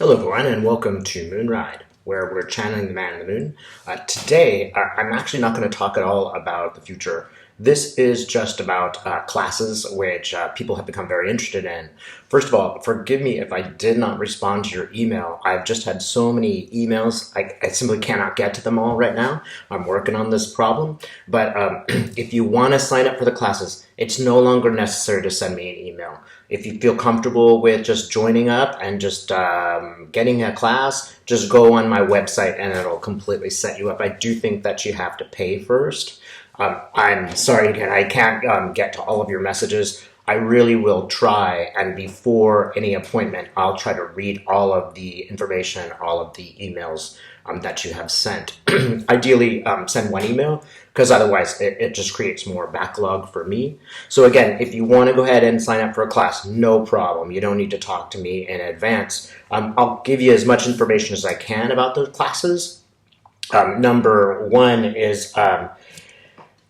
Hello, everyone, and welcome to Moonride, where we're channeling the man in the moon. Today, I'm actually not going to talk at all about the future. This is just about classes which people have become very interested in. First of all, forgive me if I did not respond to your email. I've just had so many emails, I simply cannot get to them all right now. I'm working on this problem. But if you want to sign up for the classes, it's no longer necessary to send me an email. If you feel comfortable with just joining up and just getting a class, just go on my website and it'll completely set you up. I do think that you have to pay first. I'm sorry again, I can't get to all of your messages. I really will try, and before any appointment, I'll try to read all of the information, all of the emails that you have sent. Ideally, send one email, because otherwise it just creates more backlog for me. So again, if you want to go ahead and sign up for a class, no problem. You don't need to talk to me in advance. I'll give you as much information as I can about those classes. Number one is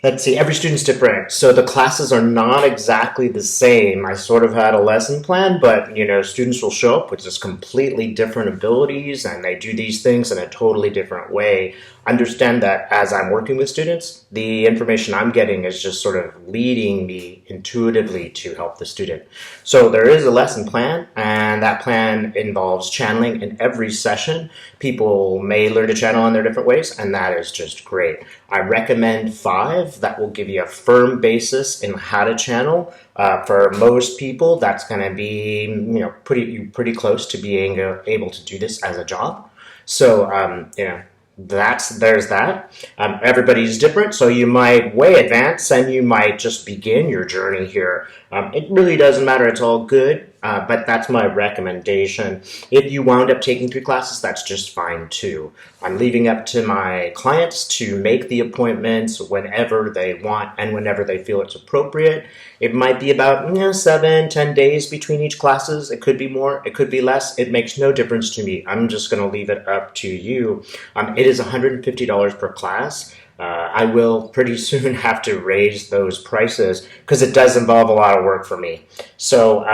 let's see, every student's different. So the classes are not exactly the same. I sort of had a lesson plan, but students will show up with just completely different abilities and they do these things in a totally different way. Understand that as I'm working with students, the information I'm getting is just sort of leading me intuitively to help the student. So there is a lesson plan, and that plan involves channeling in every session. People may learn to channel in their different ways, and that is just great. I recommend 5. That will give you a firm basis in how to channel. For most people, that's going to be pretty close to being able to do this as a job. So there's that. Everybody's different, so you might way advance and you might just begin your journey here. It really doesn't matter, it's all good, but that's my recommendation. If you wound up taking 3 classes, that's just fine too. I'm leaving up to my clients to make the appointments whenever they want and whenever they feel it's appropriate. It might be about 7-10 days between each classes. It could be more, it could be less. It makes no difference to me. I'm just going to leave it up to you. It is $150 per class. I will pretty soon have to raise those prices because it does involve a lot of work for me. So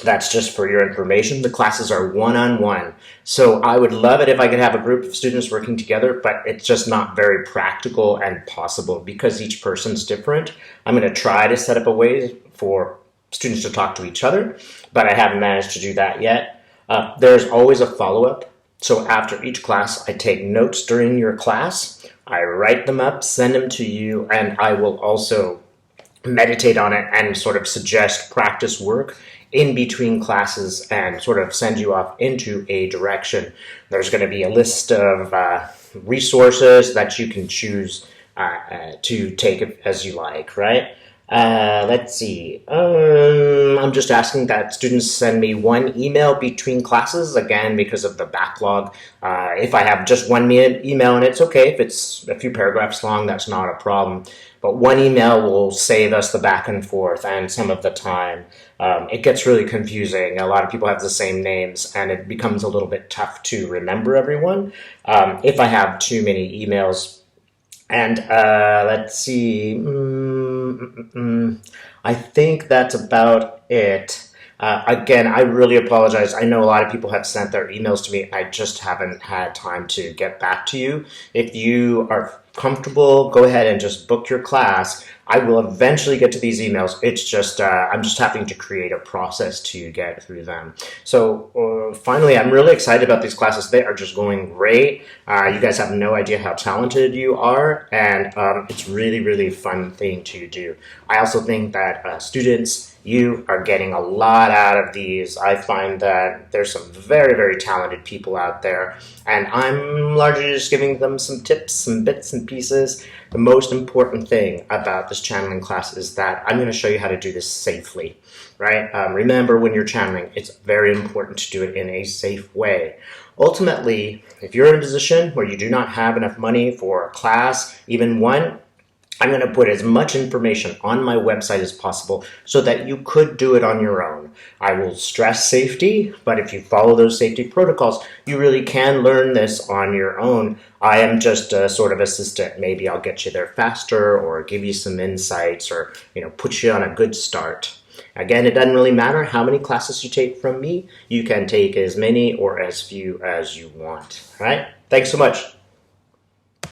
that's just for your information. The classes are one-on-one. So I would love it if I could have a group of students working together, but it's just not very practical and possible because each person's different. I'm going to try to set up a way for students to talk to each other, but I haven't managed to do that yet. There's always a follow-up. So after each class, I take notes during your class. I write them up, send them to you, and I will also meditate on it and sort of suggest practice work in between classes and sort of send you off into a direction. There's going to be a list of resources that you can choose to take as you like, right? Let's see. I'm just asking that students send me one email between classes, again, because of the backlog. If I have just one email, and it's okay if it's a few paragraphs long, that's not a problem. But one email will save us the back and forth and some of the time. It gets really confusing. A lot of people have the same names, and it becomes a little bit tough to remember everyone if I have too many emails. And let's see, I think that's about it. Again, I really apologize. I know a lot of people have sent their emails to me. I just haven't had time to get back to you. If you are comfortable, go ahead and just book your class. I will eventually get to these emails. It's just, I'm just having to create a process to get through them. So finally, I'm really excited about these classes. They are just going great. You guys have no idea how talented you are, and it's really, really fun thing to do. I also think that students, you are getting a lot out of these. I find that there's some very, very talented people out there, and I'm largely just giving them some tips, some bits and pieces. The most important thing about this channeling class is that I'm going to show you how to do this safely, right? Remember, when you're channeling, it's very important to do it in a safe way. Ultimately, if you're in a position where you do not have enough money for a class, even one, I'm going to put as much information on my website as possible so that you could do it on your own. I will stress safety, but if you follow those safety protocols, you really can learn this on your own. I am just a sort of assistant. Maybe I'll get you there faster or give you some insights or, put you on a good start. Again, it doesn't really matter how many classes you take from me. You can take as many or as few as you want. All right? Thanks so much.